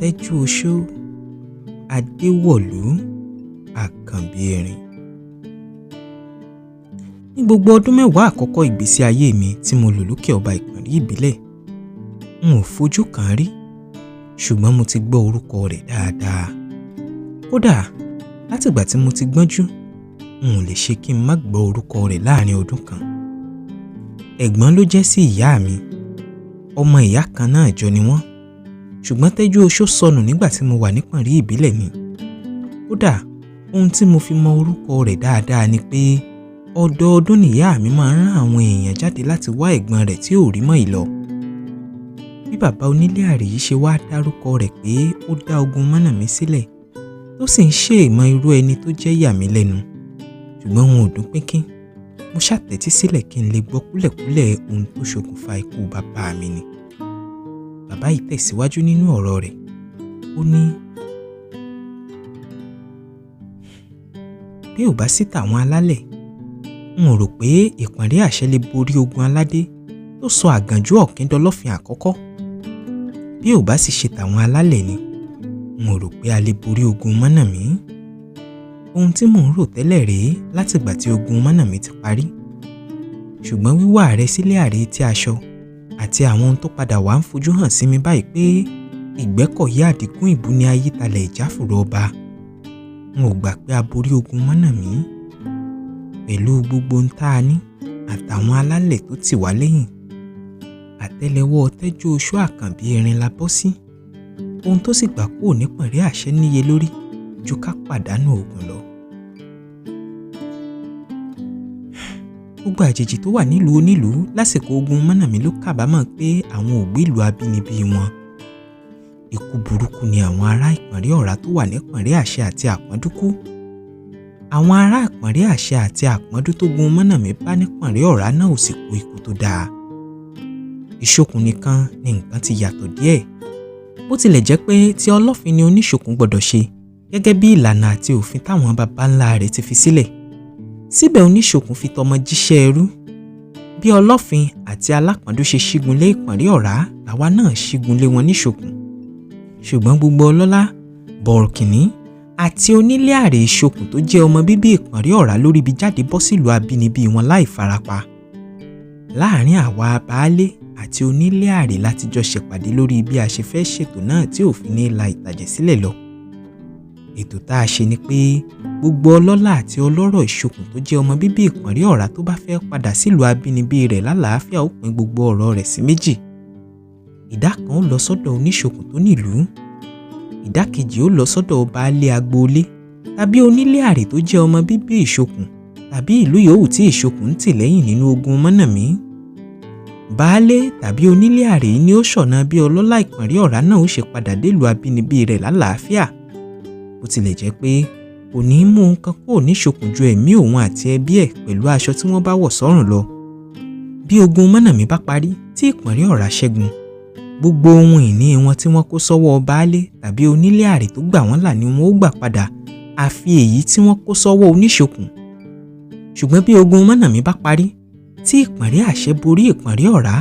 JÚOШÓ Adéwọ Àkànbí Erin. Ní gbogbo ọdún mẹ́wàá àkọ́kọ́ ìgbésí ayé mi tí mo lò lókè ọba ìpàrí ìbílẹ̀, n ò fojú kàn rí, ṣùgbọ́n mo ti gbọ́ orúkọ rẹ̀ dáadáa. Kódà látìgbà tí mo ti gbọ́njú, n ò lè ṣe kí n má gbọ́ orúkọ rẹ̀ láàrin ọdún kan. Ẹ̀gbọ́n ló jẹ́ sí ìyá mi, ọmọ ìyá kan náà jọ ni wọ́n, ṣùgbọ́n JÚOШÓ sọnù nígbà tí mo wà nípàrí ìbílẹ̀ ni. Kódà ohun tí mo fi mọ orúkọ rẹ̀ dáadáa ni pé ọdọọdún nìyá mi máa ń rán àwọn èèyàn jáde láti wá ẹ̀gbọ́n rẹ̀ tí ò rí mọ́ ìlọ. Bí bàbá onílé àrè yìí ṣe wá dárúkọ rẹ̀ pé ó dá ogun MÁNÀMÍ sílẹ̀, tó sì ń ṣe ìmọ̀ irú ẹni tó jẹ́ yà mí lẹ́nu, ṣùgbọ́n wọn ò dún pínkín. Mo ṣàtẹ́tí sílẹ̀ kí n lè gbọ́ kúlẹ̀kúlẹ̀ ohun tó ṣokùnfà ikú bàbá mi ni. Bàbá yìí tẹ̀síwájú nínú ọ̀rọ̀ rẹ̀. Ó ní, bí ò bá sí tàwọn alálẹ̀, n ò rò pé ìpàdé àṣẹ lè borí ogun aládé tó sọ àgànjú ọ̀kíndọlọ́fin àkọ́kọ́. Bí ò bá sì ṣe tàwọn alálẹ̀ ni, n ò rò pé a lè borí ogun MÁNÀMÍ. Ohun tí mò ń rò tẹ́lẹ̀ rèé látìgbà tí ogun MÁNÀMÍ ti parí. Ṣùgbọ́n wíwá rẹ̀ sílé àrè tí aṣọ àti àwọn ohun tó padà wá ń fojú hàn sí mi báyìí pé Ìgbẹ́kọ̀yé àdínkù ìbú ni ayítalẹ̀ ìjáfùrọ̀ ọba. N ò gbà pé a borí ogun MÁNÀMÍ. Pẹ̀lú gbogbo ohun tá a ní àtàwọn alálẹ̀ tó tì wá lẹ́yìn, àtẹ́lẹwọ́ JÚOŠÓ Àkànbí Erin la bọ́ sí. Ohun tó sì gbà kúrò nípàrí àṣẹ níye lórí ju ká pàdánù ogun lọ. Gbogbo àjèjì tó wà nílùú onílùú lásìkò ogun MÁNÀMÍ ló kábàámọ̀ pé àwọn ò gbé ìlú abínibí wọn. Ikú burúkú ni àwọn ará ìpàrí ọ̀rá tó wà nípàrí àṣẹ àti àpọ́ndú kú. Àwọn ará ìpàrí àṣẹ àti àpọ́ndú tó gun MÁNÀMÍ bá nípàrí ọ̀rá náà ò sì kú ikú tó dáa. Ìṣokùn nìkan ni nǹkan ti yàtọ̀ díẹ̀. Bó tilẹ̀ jẹ́ pé tí ọlọ́fin ni oníṣokùn gbọ́dọ̀ ṣe gẹ́gẹ́ bí ìlànà àti òfin táwọn baba ńlá rẹ̀ ti fi sílẹ̀. Síbẹ̀ oníṣokùn fi tọmọ jíṣẹ́ ẹrú. Bí ọlọ́fin àti alápọ̀ndú ṣe ṣígun lé ìpàrí ọ̀rá, làwa náà ṣígun lé wọn níṣokùn. Ṣùgbọ́n gbogbo ọlọ́lá, bọ̀rọ̀kìnní àti onílé àrè ìṣokùn tó jẹ́ ọmọ bíbí ìpàrí ọ̀rá lórí ibi jáde bọ́ sílùú abínibí wọn láì farapa. Láàárín àwa baálé àti onílé àrè láti jọ ṣèpàdé lórí bí a ṣe fẹ́ ṣètò náà tí òfin ní la ìtàjẹ̀ sílẹ̀ lọ. Ètò tá a ṣe ni pé gbogbo ọlọ́lá àti ọlọ́rọ̀ ìṣokùn tó jẹ́ ọmọ bíbí ìpàrí ọ̀rá tó bá fẹ́ padà sílùú abínibí rẹ̀ lálàáfíà ó pín gbogbo ọ̀rọ̀ rẹ̀ sí méjì. Ìdá kan ó lọ sọ́dọ̀ oníṣokùn tó nílùú, ìdá kejì ó lọ sọ́dọ̀ baálé agboolé tàbí onílé àrè tó jẹ́ ọmọ bíbí ìṣokùn tàbí ìlú yòówù tí ìṣokùn ń tì lẹ́yìn nínú ogun MÁNÀMÍ. Baálé tàbí onílé àrè ni ó ṣọ̀nà bí ọlọ́lá ìpàrí ọ̀rá náà ó ṣe padà délùú abínibí rẹ̀ lálàáfíà. Bó tilẹ̀ jẹ́ pé kò ní í mú nǹkan kó oníṣokùn ju ẹ̀mí òun àti ẹbí ẹ̀ pẹ̀lú aṣọ tí wọ́n bá wọ̀ sọ́rùn lọ. Bí ogun MÁNÀMÍ bá parí tí ìpàrí ọ̀rá ṣẹ́gun, Gbogbo ohun ìní wọn tí wọ́n kó sọ́wọ́ baálé tàbí onílé àrè tó gbà wọ́n là ni wọ́n ó gbà padà, àfi èyí tí wọ́n kó sọ́wọ́ oníṣòkùn. Ṣùgbọ́n bí ogun Mánàmí bá parí, tí ìpànrí àṣẹ borí ìpànrí ọ̀rá,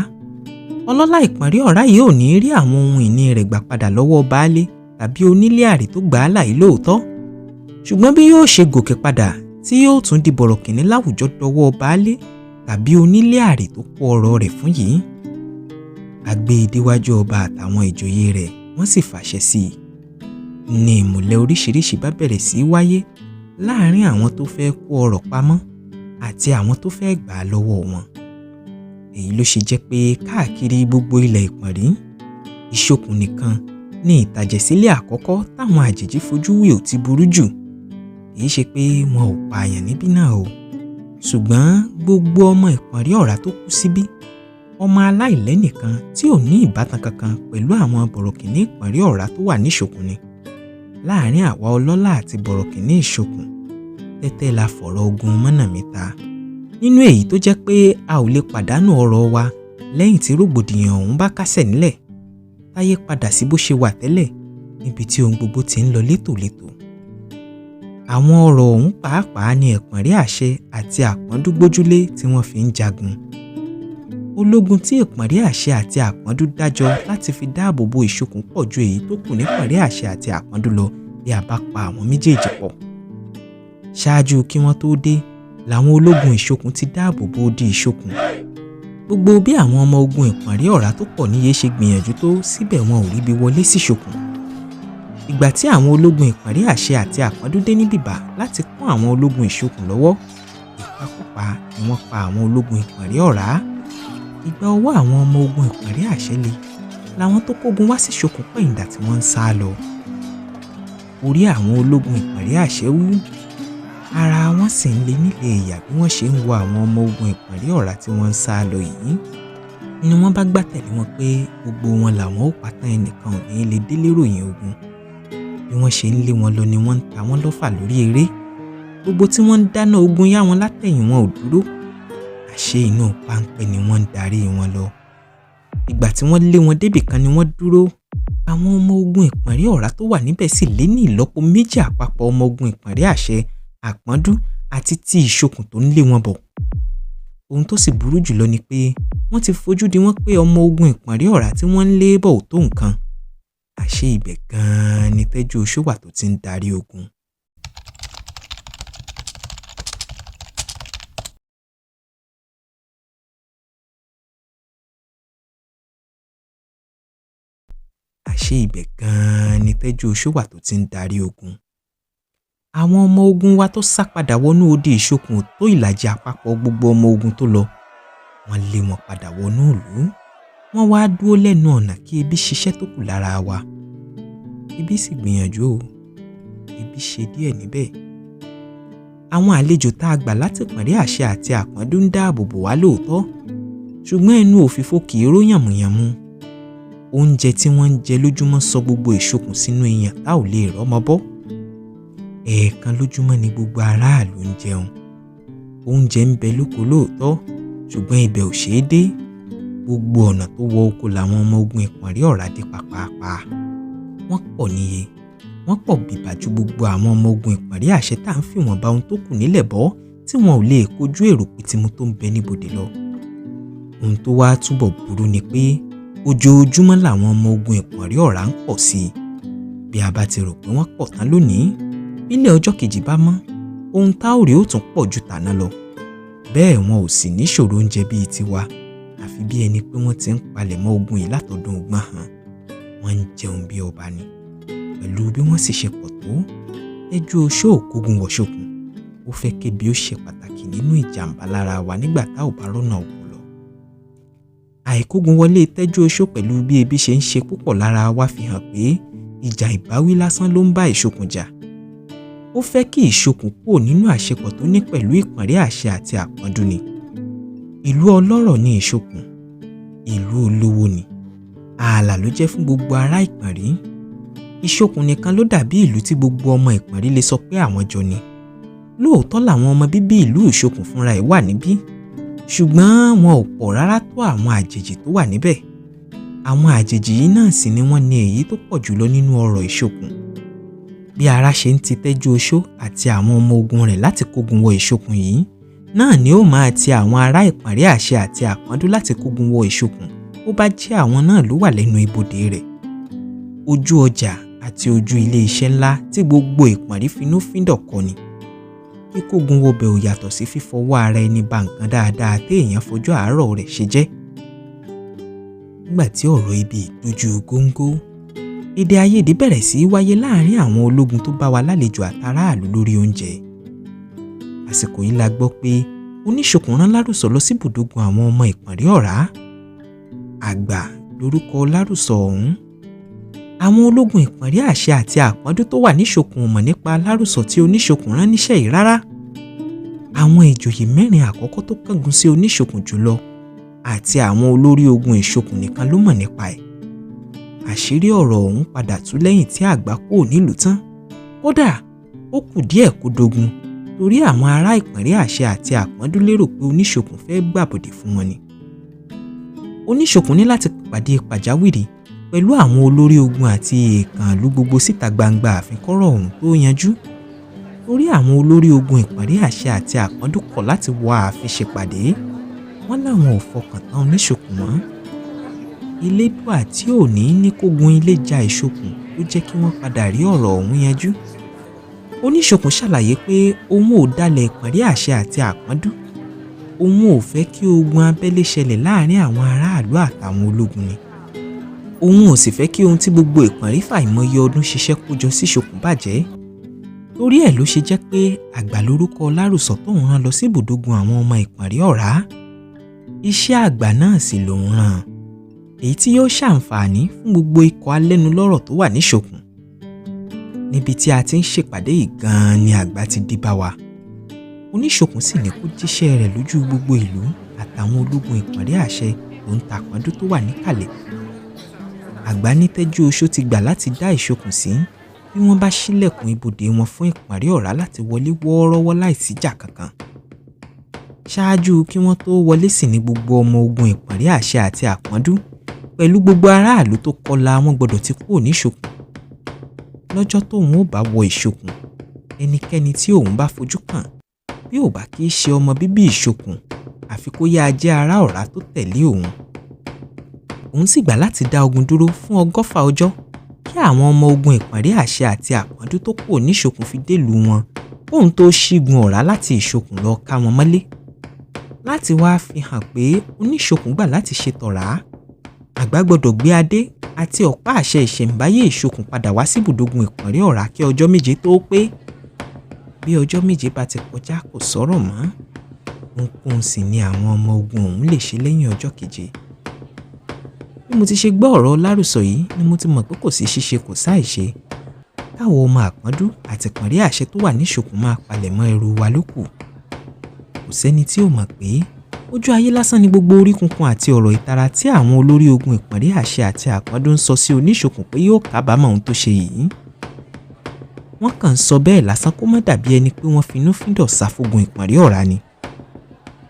ọlọ́lá ìpànrí ọ̀rá yìí ò ní rí àwọn ohun ìní rẹ̀ gbà padà lọ́wọ́ baálé tàbí onílé àrè tó gbà á là yìí lóòótọ́. Ṣùgbọ́n bí yóò ṣe gòkè padà tí yóò tún di bọ̀rọ̀kìnní láwùjọ dọwọ́ baálé tàbí onílé àrè tó kó ọrọ̀ rẹ̀ fún yìí. A gbé e déwájú ọba àtàwọn ìjòyè rẹ̀, wọ́n sì fàṣẹ sí i. Ní ìmùlẹ̀ oríṣiríṣi bá bẹ̀rẹ̀ sí í wáyé láàárín àwọn tó fẹ́ kó ọrọ̀ pamọ́ àti àwọn tó fẹ́ gbà á lọ́wọ́ wọn. Èyí ló ṣe jẹ́ pé káàkiri gbogbo ilẹ̀ ìpànrí, ìṣòkùn nìkan ní ìtàjẹ̀sílẹ̀ àkọ́kọ́ táwọn àjèjì fojú wí ò ti burú jù. Kì í ṣe pé wọn ò pààyàn níbí náà o, ṣùgbọ́n gbogbo ọmọ ìpànrí ọ̀rá tó kú síbí, ọmọ aláìlẹ́nìkan tí ò ní ìbátan kankan pẹ̀lú àwọn bọ̀rọ̀kìnní ìpànrí ọ̀rá tó wà níṣòkùn ni. Láàárín àwa ọlọ́lá àti bọ̀rọ̀kìnní ìṣòkùn, tẹ́tẹ́ la fọ̀rọ̀ ogun Mánàmí ta, nínú èyí tó jẹ́ pé a ò lè pàdánù ọrọ̀ wa lẹ́yìn tí rògbòdìyàn ọ̀hún bá kásẹ̀ nílẹ̀, táyé padà sí bó ṣe wà tẹ́lẹ̀, níbi tí ohun gbogbo ti ń lọ létòlétò. Àwọn ọrọ̀ ọ̀hún pàápàá ni ìpànrí àṣẹ àti àpọ́ndú gbójúlé tí wọ́n fi ń jagun. Ológun tí ìpànrí àṣẹ àti àpọ́ndú dájọ́ láti fi dáàbò bo ìṣòkùn pọ̀ ju èyí tó kù ní ìpànrí àṣẹ àti àpọ́ndú lọ bí a bá pa àwọn méjèèjì pọ̀. Ṣáájú kí wọ́n tó dé, làwọn ológun ìṣòkùn ti dáàbò bo odi ìṣòkùn. Gbogbo bí àwọn ọmọ ogun ìpànrí ọ̀rá tó pọ̀ níye ṣe gbìyànjú tó, síbẹ̀ wọn ò ríbi wọlé sí ìṣòkùn. Ìgbà tí àwọn ológun ìpànrí àṣẹ àti àpọ́ndú dé ní bìbà láti kún àwọn ológun ìṣòkùn lọ́wọ́, ìpakúpa ni wọ́n pa àwọn ológun ìpànrí ọ̀rá. Ìgbà ọwọ́ àwọn ọmọ ogun ìpànrí àṣẹ le, làwọn tó kógun wá sí ìṣòkùn pẹ̀yìndà tí wọ́n ń sá lọ. Orí àwọn ológun ìpànrí àṣẹ wú, ara wọn sì ń le nílé ìyà bí wọ́n ṣe ń wo àwọn ọmọ ogun ìpànrí ọ̀rá tí wọ́n ń sá lọ yìí. Ni wọ́n bá gbà tẹ̀lé wọn pé gbogbo wọn làwọn ó pàtàn, ẹnìkan ò ní lè délé ròyìn ogun. Bí wọ́n ṣe ń lé wọn lọ ni wọ́n ń ta wọ́n lọ́fà lórí eré. Gbogbo tí wọ́n ń dáná ogun yá wọn látẹ̀yìn wọn ò dúró. Àṣé inú páńpẹ́ ni wọ́n ń darí wọn lọ. Ìgbà tí wọ́n lé wọn débì kan ni wọ́n dúró. Àwọn ọmọ ogun ìpànrí ọ̀rá tó wà níbẹ̀ sì lé ní ìlọ́po méjì àpapọ̀ ọmọ ogun ìpànrí àṣẹ, àpọ́ndú àti ti ìṣòkùn tó ń lé wọn bọ̀. Ohun tó sì burú jùlọ ni pé wọ́n ti fojú di wọ́n pé ọmọ ogun ìpànrí ọ̀rá tí wọ́n ń lé bọ̀ ò tó nǹkan. Àṣé ibẹ̀ gan-an ni JÚOШÓ wà tó ti ń darí ogun. Àṣé ibẹ̀ gan-an ni JÚOШÓ wà tó ti ń darí ogun. Àwọn ọmọ ogun wa tó sá padà wọnú odi ìṣòkùn ò tó ìlàjì àpapọ̀ gbogbo ọmọ ogun tó lọ. Wọ́n lé wọn padà wọnú ìlú. Wọ́n wá dúró lẹ́nu ọ̀nà kí ebi ṣiṣẹ́ tó kù lára wa. Ebi sì gbìyànjú o, ebi ṣe díẹ̀ níbẹ̀. Àwọn àlejò tá a gbà láti ìpànrí àṣẹ àti àpọ́ndú ń dáàbò bò wá lóòótọ́, ṣùgbọ́n ẹnu òfìfo kì í ró yànmùyànmu. Oúnjẹ tí wọ́n ń jẹ lójúmọ́ sọ gbogbo ìṣòkùn sínú iyàn tá ò lè rọ́mọ bọ́. Ẹ̀ẹ̀kan lójúmọ́ ni gbogbo aráàlú ń jẹun. Oúnjẹ ń bẹ lóko lóòótọ́, ṣùgbọ́n ibẹ̀ ò ṣeé dé. Gbogbo ọ̀nà tó wọ oko làwọn ọmọ ogun ìpànrí ọ̀rá dé pàápàá. Wọ́n pọ̀ níye, wọ́n pọ̀ bìbà ju gbogbo àwọn ọmọ ogun ìpànrí àṣẹ tá à ń fi wọ́n bá ohun tó kù nílẹ̀ bọ́ tí wọn ò lè kojú èrò pìtìmù tó ń bẹ níbodè lọ. Ohun tó wá túbọ̀ burú ni pé ojoojúmọ́ làwọn ọmọ ogun ìpànrí ọ̀rá ń pọ̀ sí i. Bí a bá ti rò pé wọ́n pọ̀ tán lónìí, bílẹ̀ ọjọ́ kejì bá mọ́, ohun tá ò rí ó tún pọ̀ ju tàná lọ. Bẹ́ẹ̀ wọn ò sì níṣòro oúnjẹ bíi tiwa, àfi bí ẹni pé wọ́n ti ń palẹ̀mọ́ ogun yìí látọdún ọgbọ̀n hàn. Wọ́n ń jẹun bí ọba ni. Pẹ̀lú bí wọ́n sì ṣe pọ̀ tó, JÚOШÓ ò kógun wọ̀ṣòkùn. Ó fẹ́ kébi ó ṣe pàtàkì nínú ìjàmbá lára wa nígbà tá ò bá rọ́nà òkú lọ. Àìkógun wọlé JÚOШÓ pẹ̀lú bí ebi ṣe ń ṣe púpọ̀ lára wa fi hàn pé ìjà ìbáwí lásán ló ń bá ìṣòkùn jà. Ó fẹ́ kí ìṣòkùn kúrò nínú àṣepọ̀ tó ní pẹ̀lú ìpànrí àṣẹ àti àpọ́ndú ni. Ìlú ọlọ́rọ̀ ni ìṣòkùn, ìlú olówó ni. Ààlà ló jẹ́ fún gbogbo ará ìpànrí. Ìṣòkùn nìkan ló dàbí ìlú tí gbogbo ọmọ ìpànrí lè sọ pé àwọn jọ ni. Lóòótọ́ làwọn ọmọ bíbí ìlú ìṣòkùn fúnra ẹ̀ wà níbí, ṣùgbọ́n wọn ò pọ̀ rárá tó àwọn àjèjì tó wà níbẹ̀. Àwọn àjèjì yìí náà sì ni wọ́n ní èyí tó pọ̀ jùlọ nínú ọrọ̀ ìṣokùn. Bí ara ṣe ń ti Tẹ́jú Oṣó àti àwọn ọmọ ogun rẹ̀ láti kógun wọ ìṣokùn yìí, náà ni ó máa ti àwọn ará ìpàrí àṣẹ àti àpọ́ndú láti kógun wọ ìṣokùn bó bá jẹ́ àwọn náà ló wà lẹ́nu ibodè rẹ̀. Ojú ọjà àti ojú ilé iṣẹ́ ńlá tí gbogbo ìpàrí finúfíndọ̀ kọ́ ni. Kíkógun wọbẹ̀ ò yàtọ̀ sí fífọwọ́ ara ẹni ba nǹkan dáadáa téèyàn fojú àárọ̀ rẹ̀ ṣe jẹ́. Nígbà tí ọ̀rọ̀ ibi ìdojú góńgó, èdè àìyedè bẹ̀rẹ̀ sí í wáyé láàárín àwọn ológun tó bá wa lálejò àtàráàlú lórí oúnjẹ. Àsìkò yìí la gbọ́ pé oníṣokùn rán Lárùsọ lọ sí ibùdógun àwọn ọmọ ìpàrí ọ̀rá. Àgbà lórúkọ Lárùsọ ọ̀hún. Àwọn ológun ìpàrí àṣẹ àti àpọ́ndú tó wà níṣokùn mọ̀ nípa Lárùsọ tí oníṣokùn rán níṣẹ́ yìí rárá. Àwọn ìjòyè 4 àkọ́kọ́ tó kángun sí oníṣokùn jùlọ àti àwọn olórí ogun ìṣokùn nìkan ló mọ̀ nípa ẹ̀. Àṣírí ọ̀rọ̀ ọ̀hún padà tú lẹ́yìn tí àgbà kúrò nílùú tán. Kódà ó kù díẹ̀ kó dogun torí àwọn ará ìpàrí àṣẹ àti àpọ́ndú lérò pé oníṣokùn fẹ́ gbàbọ̀dè fún wọn ni. Oníṣokùn ní láti pàdé pàjáwìrì pẹ̀lú àwọn olórí ogun àti èèkàn ìlú gbogbo síta gbangba àfikọ́rọ̀ ọ̀hún tó yanjú. Torí àwọn olórí ogun ìpàrí àṣẹ àti àpọ́ndú kọ̀ láti wọ ààfin ṣèpàdé. Wọ́n láwọn ò fọkàn tán oníṣokùn mọ́. Elédùà tí ò ní kógun ilé ja ìṣokùn ló jẹ́ kí wọ́n padà rí ọ̀rọ̀ ọ̀hún yanjú. Oníṣokùn ṣàlàyé pé òun ò dalẹ̀ ìpàrí àṣẹ àti àpọ́ndú. Òun ò fẹ́ kí ogun abẹ́lé ṣẹlẹ̀ láàárín àwọn aráàlú àtàwọn ológun ni. Òun ò sì fẹ́ kí ohun tí gbogbo ìpàrí fàìmọye ọdún ṣiṣẹ́ kójọ síṣokùn bàjẹ́. Torí ẹ̀ ló ṣe jẹ́ pé àgbà lórúkọ Lárùsọ tóun rán lọ sí ibùdógun àwọn ọmọ ìpàrí ọ̀rá. Iṣẹ́ àgbà náà sì lòun rán, èyí tí yóò ṣàǹfààní fún gbogbo ikọ̀ alẹ́nulọ́rọ̀ tó wà níṣokùn. Níbi tí a ti ń ṣèpàdé yìí gan-an ni àgbà ti dé bá wa. Oníṣokùn sì ní kó jíṣẹ́ rẹ̀ lójú gbogbo ìlú àtàwọn ológun ìpàrí àṣẹ tó ń tàpọ́ndú tó wà níkàlẹ̀. Àgbà ní Tẹ́jú Oṣó ti gbà láti dá ìṣokùn sí bí wọ́n bá ṣílẹ̀kùn ibodè wọn fún ìpàrí ọ̀rá láti wọlé wọ́ọ́rọ́wọ́ láìsíjà kankan. Ṣáájú kí wọ́n tó wọlé sì ní gbogbo ọmọ ogun ìpàrí àṣẹ àti àpọ́ndú pẹ̀lú gbogbo aráàlú tó kọlà wọn gbọdọ̀ ti kúrò níṣokùn. Lọ́jọ́ tóun ó bá wọ ìṣokùn, ẹnikẹ́ni tí òun bá fojú kàn bí ò bá kí í ṣe ọmọ bíbí ìṣokùn àfi kó yá jẹ́ ará ọ̀rá tó tẹ̀lé òun. Òun sì gbà láti dá ogun dúró fún 100 ọjọ́ kí àwọn ọmọ ogun ìpàrí àṣẹ àti àpọ́ndú tó kúrò níṣokùn fi délùú wọn kóun tó ṣígun ọ̀rá láti ìṣokùn lọ ká wọn mọ́lé. Láti wá fi hàn pé oníṣokùn gbà láti ṣe tọ̀rá, àgbà gbọdọ̀ gbé adé àti ọ̀pá àṣẹ ìṣẹ̀ǹbáyé ìṣokùn padà wá sí ibùdógun ìpàrí ọ̀rá kí ọjọ́ 7 tó pé. Bí ọjọ́ 7 bá ti kọjá kò sọ̀rọ̀ mọ́. Ohunkóhun sì ni àwọn ọmọ ogun ọ̀hún lè ṣe lẹ́yìn ọjọ́ 7. Bí mo ti ṣe gbọ́ ọ̀rọ̀ Lárùsọ yìí ni mo ti mọ̀ pé kò sí ṣíṣe kò sáì ṣe. Káwọn ọmọ àpọ́ndú àti ìpàrí àṣẹ tó wà níṣokùn máa palẹ̀mọ́ ẹrù wa lókù. Kò sẹ́ni tí ò mọ̀ pé ojú ayé lásán ni gbogbo orí kunkun àti ọ̀rọ̀ ìtara tí àwọn olórí ogun ìpàrí àṣẹ àti àpọ́ndú ń sọ sí oníṣokùn pé yóò kábàámọ̀ ohun tó ṣe yìí. Wọ́n kàn ń sọ bẹ́ẹ̀ lásán kó má dàbí ẹni pé wọ́n finúfíndọ̀ sáfógun ìpàrí ọ̀rá ni.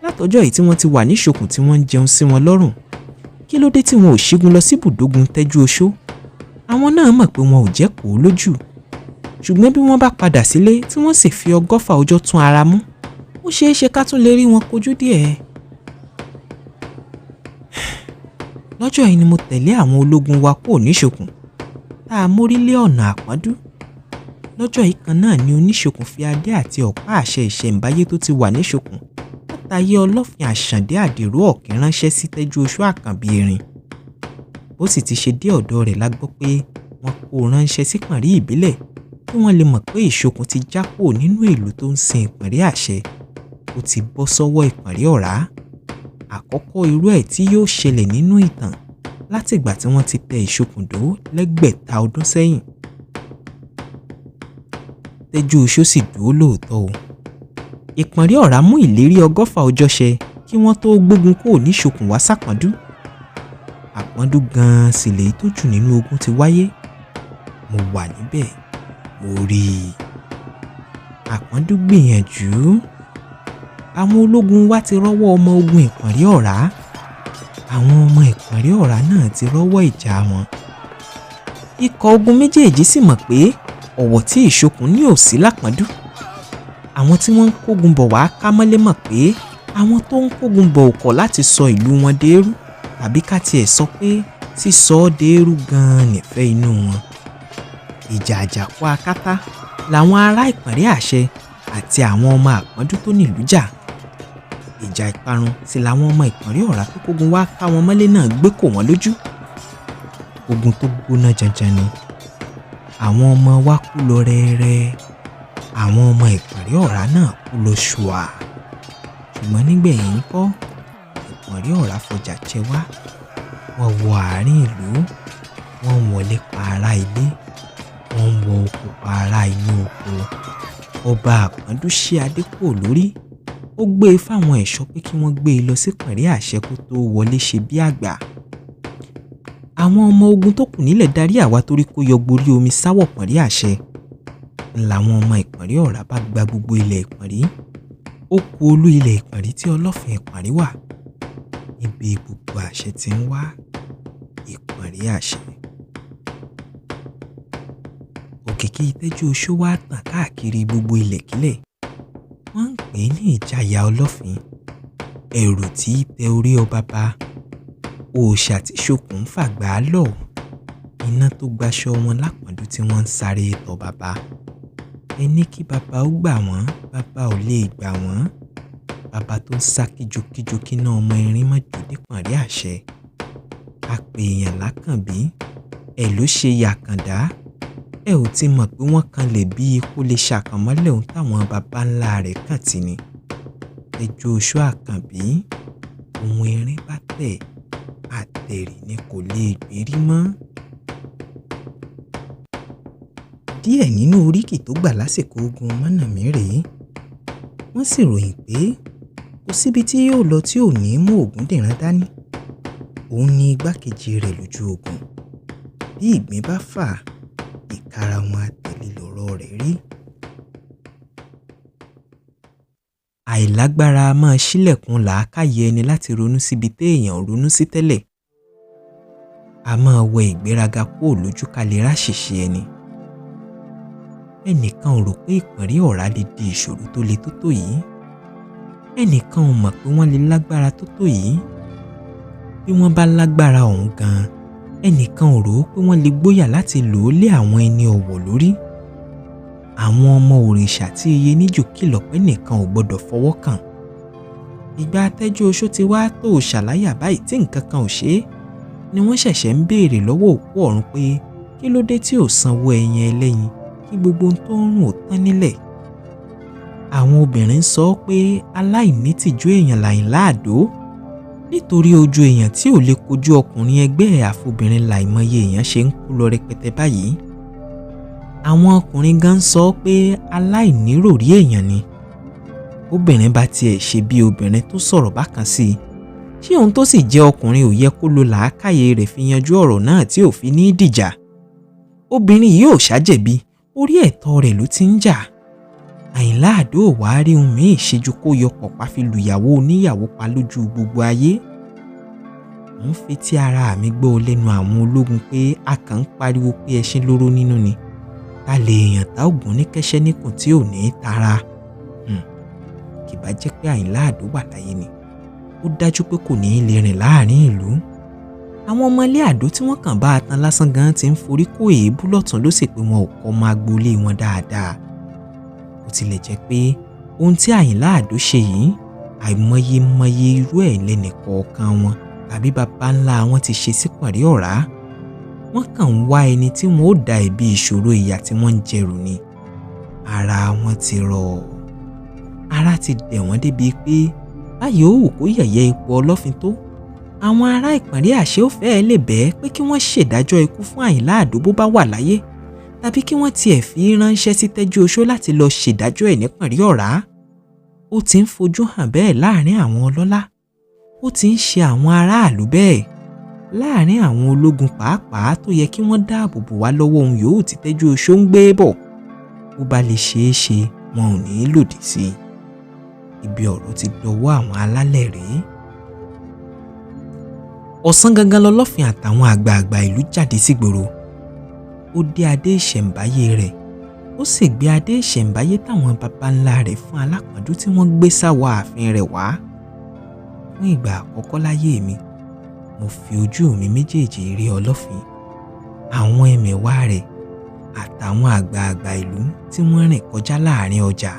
Látọjọ́ yìí tí wọ́n ti wà níṣokùn tí wọ́n ń jẹun sí wọn lọ́rùn, kí ló dé tí wọn ò ṣígun lọ sí ibùdógun Tẹ́jú Oṣó? Àwọn náà mọ̀ pé wọn ò jẹ́ kó lójú. Ṣùgbọ́n bí wọ́n bá padà sílé tí wọ́n sì fi 100 ọjọ́ tún ara mú, ó ṣeé ṣe ká tún lè rí wọn kojú díẹ̀. Lọ́jọ́ yìí ni mo tẹ̀lé àwọn ológun wa kúrò níṣokùn tá a mórí lé ọ̀nà àpọ́ndú. Lọ́jọ́ yìí kan náà ni oníṣokùn fi adé àti ọ̀pá àṣẹ ìṣẹ̀ǹbáyé tó ti wà níṣokùn látàyé ọlọ́fin àṣàndé àdèrò ọ̀kín ránṣẹ́ sí Tẹ́jú Oṣó Àkànbí Erin. Ó sì ti ṣe dé ọ̀dọ̀ rẹ̀ la gbọ́ pé wọ́n kó ránṣẹ́ sí ìpàrí ìbílẹ̀ kí wọ́n lè mọ̀ pé ìṣokùn ti já kúrò nínú ìlú tó ń sin ìpàrí àṣẹ. Ó ti bọ́ sọ́wọ́ ìpàrí ọ̀rá. Àkọ́kọ́ irú ẹ̀ tí yóò ṣẹlẹ̀ nínú ìtàn látìgbà tí wọ́n ti tẹ ìṣokùn dó lẹ́gbẹ̀ta ọdún sẹ́yìn. Tẹ́jú Oṣó sì dúró lóòótọ́ o. Ìpàrí ọ̀rá mú ìlérí 100 ọjọ́ ṣẹ kí wọ́n tó gbógun kúrò níṣokùn wá sápọ́ndú. Àpọ́ndú gan-an sì lèyí tó jù nínú ogun ti wáyé. Mo wà níbẹ̀, mo rí i. Àpọ́ndú gbìyànjú. Àwọn ológun wa ti rọ́wọ́ ọmọ ogun ìpàrí ọ̀rá. àwọn ọmọ ìpànrí ọ̀rá náà ti rọ́wọ́ ìjà wọn. Ikọ̀ ogun méjèèjì sì mọ̀ pé ọ̀wọ̀ tí ìṣokùn ní ò sí lápọ́njú. Àwọn tí wọ́n ń kógun bọ̀ wá ká mọ́lé mọ̀ pé àwọn tó ń kógun bọ̀ ò kọ̀ láti sọ ìlú wọn dẹrú, tàbí ká tiẹ̀ sọ pé sísọ ọ́ dẹrú gan-an nìfẹ́ inú wọn. Ìjà àjàkú akátá làwọn ará ìpànrí àṣẹ àti àwọn ọmọ àpọ́njú tó nílùú jà. Ìjà ìparun sì làwọn ọmọ ìpànrí ọ̀rá tó kógun wá ká wọn mọ́lé náà gbé kò wọ́n lójú. Ogun tó gbóná janjan ni. Àwọn ọmọ wa kú lọ rẹ́rẹ́, àwọn ọmọ ìpànrí ọ̀rá náà kú lọ ṣùà. Ṣùgbọ́n nígbẹ̀yìn ńkọ́, ìpànrí ọ̀rá fọjà jẹ wá. Wọ́n wọ àárín ìlú, wọ́n wọlé pa ará ilé, wọ́n wọ oko pa ará inú oko. Ọba àpọ́njú ṣí adé kúrò lórí. Ó gbé e fáwọn ẹ̀ṣọ́ pé kí wọ́n gbé e lọ sí ìpànrí àṣẹ kó tó wọlé ṣe bí àgbà. Àwọn ọmọ ogun tó kù nílẹ̀ darí àwa torí kó yọ gborí omi sáwọ̀ ìpànrí àṣẹ. Làwọn ọmọ ìpànrí ọ̀rá bá gba gbogbo ilẹ̀ ìpànrí. Ó kù olú ilẹ̀ ìpànrí tí ọlọ́fin ìpànrí wà. Ibi gbogbo àṣẹ ti ń wá ìpànrí àṣẹ. Òkìkí Tẹ́júoṣó wá tàn káàkiri gbogbo ilẹ̀kílẹ̀. Wọ́n ń pè é ní ìjayà ọlọ́fin. Ẹ̀rù tí í tẹ orí ọba bá. Òòṣà tí ṣokùn fàgbà lọ. Iná tó gbaṣọ wọn lápọ̀njú tí wọ́n ń sáré tọ̀ bàbá. Ẹni kí bàbá ó gbà wọ́n, bàbá ò lè gbà wọ́n. Bàbá tó ń sá kíjokíjo kíná ọmọ erin mọ́ jò nípànrí àṣẹ. Apèèyàn l'Àkànbí, ẹ̀ ló ṣe yàkàndá. Ẹ ò ti mọ̀ pé wọ́n kan lè bí ikú lè ṣàkànmọ́lẹ̀ ohun táwọn baba ńlá rẹ̀ kàn tì ní. Tẹ́júoṣó Àkànbí, ohun erin bá tẹ̀, àtẹ̀rì ni kò lè gbérí mọ́. Díẹ̀ nínú oríkì tó gbà lásìkò ogun MÁNÀMÍ rèé. Wọ́n sì ròyìn pé kò síbi tí yóò lọ tí ò ní mú Ògúndìran dání. Òun ni igbákejì rẹ̀ lójú ogun. Bí ìgbín bá fà, ìkarahun àtẹ̀lé lọ̀rọ̀ rẹ̀ rí. Àìlágbára máa ṣílẹ̀kùn làákàyè ẹni láti ronú síbi téèyàn ò ronú sí tẹ́lẹ̀. A máa wẹ ìgbéraga kúrò lójú ká lè ráṣìṣe ẹni. Ẹnìkan ò rò pé ìpànrí ọ̀rá lè di ìṣòro tó le tó tó yìí. Ẹnìkan ò mọ̀ pé wọ́n lè lágbára tó tó yìí. Bí wọ́n bá lágbára ọ̀hún gan-an, ẹnìkan ò rò ó pé wọ́n lè gbóyà láti lò ó lé àwọn ẹni ọ̀wọ̀ lórí. Àwọn ọmọ òrìṣà tí iye níjò kìlọ̀ pé nìkan ò gbọdọ̀ fọwọ́ kàn. Ìgbà Tẹ́júoṣó ti wá tó ṣàláyà báyìí tí nǹkan kan ò ṣe é, ni wọ́n ṣẹ̀ṣẹ̀ ń béèrè lọ́wọ́ òkú ọ̀run pé kí ló dé tí ò sanwó ẹyin ẹlẹ́yin kí gbogbo ohun tó ń rùn ò tán nílẹ̀. Àwọn obìnrin sọ pé aláìnítìjú èèyàn l'Àyìnlá Àdó, nítorí ojú èèyàn tí ò lè kojú ọkùnrin ẹgbẹ́ àfobìnrin láìmọye èèyàn ṣe ń kú lọ rẹpẹtẹ báyìí. Àwọn ọkùnrin gan sọ pé aláìníròrí èèyàn ni. Obìnrin bá tiẹ̀ ṣe bí obìnrin tó sọ̀rọ̀ bákan sí i, ṣé òun tó sì jẹ́ ọkùnrin ò yẹ kó lo làákàyè rẹ̀ fi yanjú ọ̀rọ̀ náà tí ò fi ní dìjà? Obìnrin yìí ò ṣàjẹ̀bi, orí ẹ̀tọ́ rẹ̀ ló ti ń jà. Àyìnlá Àdó ò wá rí ohun míì ṣejú kó yọ pọ̀pá fi lùyàwó oníyàwó pa lójú gbogbo ayé. Mo ń fetí ara mi gbọ́ lẹ́nu àwọn ológun pé a kàn ń pariwo pé ẹṣin lóró nínú ni. Ta lè èèyàn tá ògùn ní kẹ́sẹ́ níkùn tí ò ní tara. Kì bá jẹ́ pé Àyìnlá Àdó wà láyé ni, ó dájú pé kò ní í lè rìn láàrin ìlú. Àwọn ọmọ ilé Àdó tí wọ́n kàn bá a tan lásán gan ti ń forí kó èébú lọ́tún lósì pé wọn ò kọ́ ọmọ agboolé wọn dáadáa. Ó tilẹ̀ jẹ́ pé ohun tí Àyìnlá Àdó ṣe yìí, àìmọye irú ẹ̀ lẹ́nìkọ̀ọ̀kan wọn tàbí baba ńlá wọn ti ṣe sípànrí ọ̀rá. Wọ́n kàn ń wá ẹni tí wọn ó da ẹ̀bi ìṣòro ìyà tí wọ́n ń jẹrù ni. Ara wọn ti rọ̀. Ara ti dẹ̀ wọ́n débi pé báyìí ó wù kó yẹ̀yẹ́ ipò ọlọ́fin tó, àwọn ará ìpànrí àṣẹ ò fẹ́ẹ́ lè bẹ́ẹ̀ pé kí wọ́n ṣèdájọ́ ikú fún Àyìnlá Àdó bó bá wà láyé, tàbí kí wọ́n tiẹ̀ fi ránṣẹ́ sí Tẹ́júoṣó láti lọ ṣèdájọ́ ẹ̀ nípànrí ọ̀rá. Ó ti ń fojú hàn bẹ́ẹ̀ láàrin àwọn ọlọ́lá. Ó ti ń ṣe àwọn aráàlú bẹ́ẹ̀. Láàrin àwọn ológun pàápàá tó yẹ kí wọ́n dáàbò bò wá lọ́wọ́ ohun yòówù tí Tẹ́júoṣó ń gbé bọ̀. Bó bá lè ṣeé ṣe, wọn ò ní lòdì sí i. Ibi ọ̀rọ̀ ti dọwọ́ àwọn alálẹ̀ rèé. Ọ̀sán gangan lọlọ́fin àtàwọn àgbààgbà ìlú jáde sígboro. Ó dé adé ìṣẹ̀ǹbáyé rẹ̀, ó sì gbé adé ìṣẹ̀ǹbáyé táwọn baba ńlá rẹ̀ fún alápọ̀njú tí wọ́n gbé sáwọ ààfin rẹ̀ wá. Fún ìgbà àkọ́kọ́ láyé mi, mo fi ojú mi méjèèjì rí ọlọ́fin, àwọn ẹmẹ̀wà rẹ̀ àtàwọn àgbààgbà ìlú tí wọ́n rìn kọjá láàrin ọjà.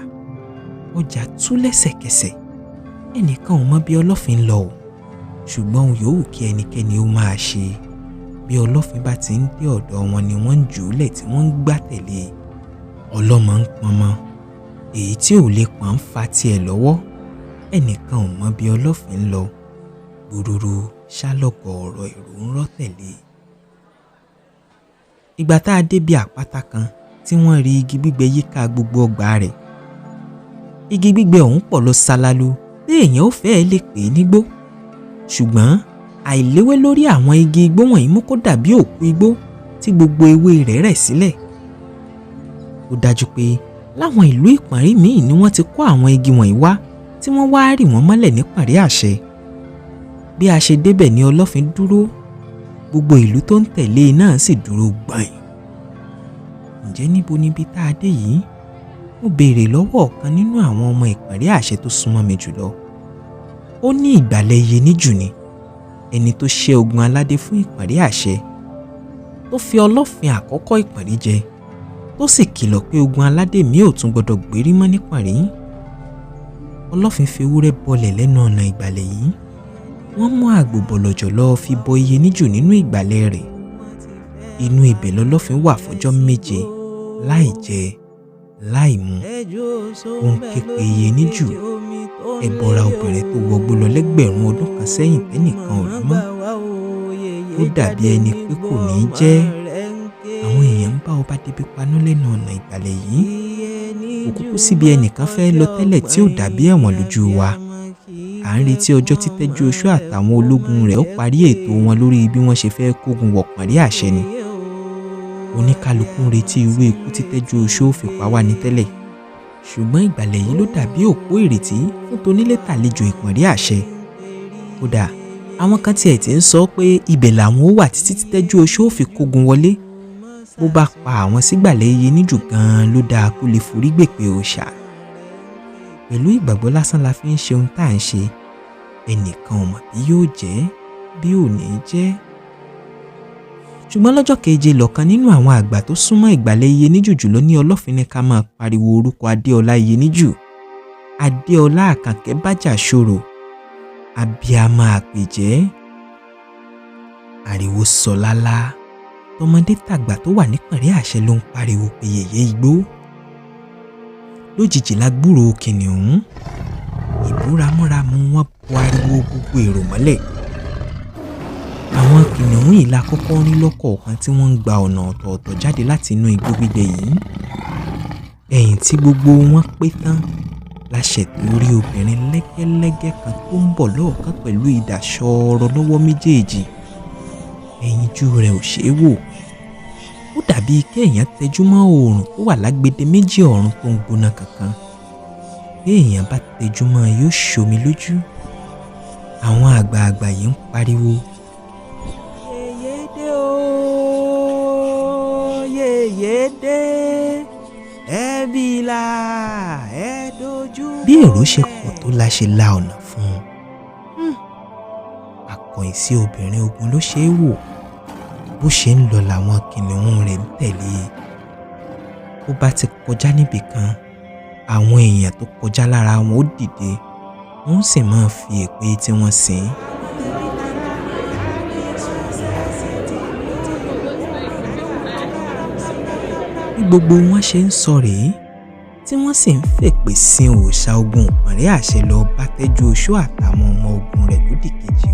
Ọjà tú lẹ́sẹ̀kẹsẹ̀. Ẹnìkan ò mọ bí ọlọ́fin ń lọ o, ṣùgbọ́n ohun yòówù kí ẹnikẹ́ni ó máa ṣe, bí ọlọ́fin bá ti ń dé ọ̀dọ̀ wọn ni wọ́n ń jùúlẹ̀ tí wọ́n ń gbá tẹ̀lé. Ọlọ́mọ ń pọnmọ, èyí tí ò lè pọ̀n ń fa tiẹ̀ lọ́wọ́. Ẹnìkan ò mọ bí ọlọ́fin ń lọ. Gbòòrò ṣálọ̀kọ̀ ọ̀rọ̀ èrò ń rọ́ tẹ̀lé. Ìgbà tá a dé bí àpáta kan tí wọ́n rí igi gbígbẹ yíká gbogbo ọgbà rẹ̀. Igi gbígbẹ ọ̀hún pọ̀ lọ ṣálálu bí èèyàn ó fẹ́ẹ́ lè pè é nígbó. Ṣùgbọ́n àìléwé lórí àwọn igi igbó wọ̀nyí mú kó dàbí òkú igbó tí gbogbo ewé rẹ̀ rẹ̀ sílẹ̀. Ó dájú pé láwọn ìlú ìpọ̀nrí míì ni wọ́n ti kó àwọn igi wọ̀nyí wá tí wọ́n wá rì wọ́n mọ́lẹ̀ ní pọ̀nrí àṣẹ. Bí a ṣe débẹ̀ ni ọlọ́fin dúró, gbogbo ìlú tó ń tẹ̀lé e náà sì dúró gbọ̀n. Ǹjẹ́ níbo níbi tá a dé yìí? Mo béèrè lọ́wọ́ ọ̀kan nínú àwọn ọmọ ìpọ̀nrí àṣẹ tó súnmọ́ mi jùlọ. Ó ní ìgbàlẹ̀ Yeníjù ni, ẹni tó ṣẹ́ ogun aládé fún ìpọ̀nrí àṣẹ, tó fi ọlọ́fin àkọ́kọ́ ìpọ̀nrí jẹ, tó sì kìlọ̀ pé ogun aládé mi ò tún gbọdọ̀ gbérí mọ́ nípọ̀nrí. Ọlọ́fin fi ewúrẹ́ bọlẹ̀ lẹ́nu ọ̀nà ìgbàlẹ̀ yìí. Wọ́n mú àgbò bọ̀lọ̀jọ̀ lọ fi bọ Yeníjù nínú ìgbàlẹ̀ rẹ̀. Inú ibẹ̀ lọlọ́fin wà fọjọ́ 7 láì jẹ láì mu. Ó ń ké pe Yeníjù, ẹbọra obìnrin tó wọgbó lọ lẹ́gbẹ̀rún ọdún kan sẹ́yìn tẹ́nìkan ò rí mọ́. Ó dàbí ẹni pé kò ní í jẹ́. Àwọn èèyàn ń bá ọba débi panú lẹ́nu ọ̀nà ìgbàlẹ̀ yìí. Kò kúkú síbi ẹnìkan fẹ́ lọ tẹ́lẹ̀ tí ò dàbí ẹ̀wọ̀n lójú wa. À ń retí ọjọ́ tí JÚOШÓ àtàwọn ológun rẹ̀ ó parí ètò wọn lórí bí wọ́n ṣe fẹ́ kógun wọ̀ pọ̀nrí àṣẹ ni. Oníkálukú ń retí irú ikú tí JÚOШÓ fi pa wá ní tẹ́lẹ̀. Ṣùgbọ́n ìgbàlẹ̀ yìí ló dàbí òpó ìrètí fún tonílé tàlejò ìpọ̀nrí àṣẹ. Kódà àwọn kan tiẹ̀ ti ń sọ pé ibẹ̀ làwọn ó wà títí tí JÚOŠÓ fi kógun wọlé. Bó bá pa àwọn sígbàlẹ̀ Yeníjù gan-an ló dáa kó lè forí gbèpè òòṣà. Pẹ̀lú ìgbàgbọ́ lásán la fi ń ṣe ohun tá à ń ṣe. Ẹnìkan ò mọ̀ bí yóò jẹ́, bí ò ní jẹ́. Ṣùgbọ́n lọ́jọ́ keje lọ̀kan nínú àwọn àgbà tó súnmọ́ ìgbàlẹ̀ Yeníjù jùlọ ní ọlọ́fin ní ká máa pariwo orúkọ Adéọlá Yeníjù. Adéọlá Àkànkẹ́ bájà ṣòro, abiyamọ àpèjẹ́. Ariwo sọ lálá. Tọmọdé tàgbà tó wà nípọ̀nrí àṣẹ ló ń pariwo pé yèyé igbó. Lójijì la gbúròó kìnìún. Ìbúramúramú wọn bo ariwo gbogbo èrò mọ́lẹ̀. Àwọn kìnìún yìí la kọ́kọ́ rí lọ́kọ̀ọ̀kan tí wọ́n ń gba ọ̀nà ọ̀tọ̀ọ̀tọ̀ jáde láti inú igbó gbígbẹ yìí. Ẹ̀yìn tí gbogbo wọn pé tán la ṣètò orí obìnrin lẹ́gẹ́lẹ́gẹ́ kan tó ń bọ̀ lọ́ọ̀kan pẹ̀lú idà ṣọ́ọ̀rọ̀ lọ́wọ́ méjèèjì. Ẹyinjú rẹ̀ ò ṣeé wò. Ó dàbí kéèyàn tẹjú mọ́ oòrùn tó wà lágbede méjì ọ̀run tó ń gbóná kankan. Bí èèyàn bá tẹjú mọ́ yóò ṣomi lójú. Àwọn àgbààgbà yìí ń pariwo. Yèyé dé o, yèyé dé, ẹbí la ẹ dojú. Bí èrò ṣe pọ̀ tó la ṣe la ọ̀nà fún un. Akọ̀yìn sí obìnrin ogun ló ṣe é wò. Bó ṣe ń lọ làwọn kìnìún rẹ̀ ń tẹ̀lé. Ó bá ti kọjá níbì kan, àwọn èèyàn tó kọjá lára wọn ó dìde, wọ́n sì máa fi èpè tí wọ́n sìn. Bí gbogbo wọn ṣe ń sọ rèé, tí wọ́n sì ń fèpè sin òòṣà ogun ìpọ̀nrí àṣẹ lọ bá JÚOШÓ àtàwọn ọmọ ogun rẹ̀ lódì kejì.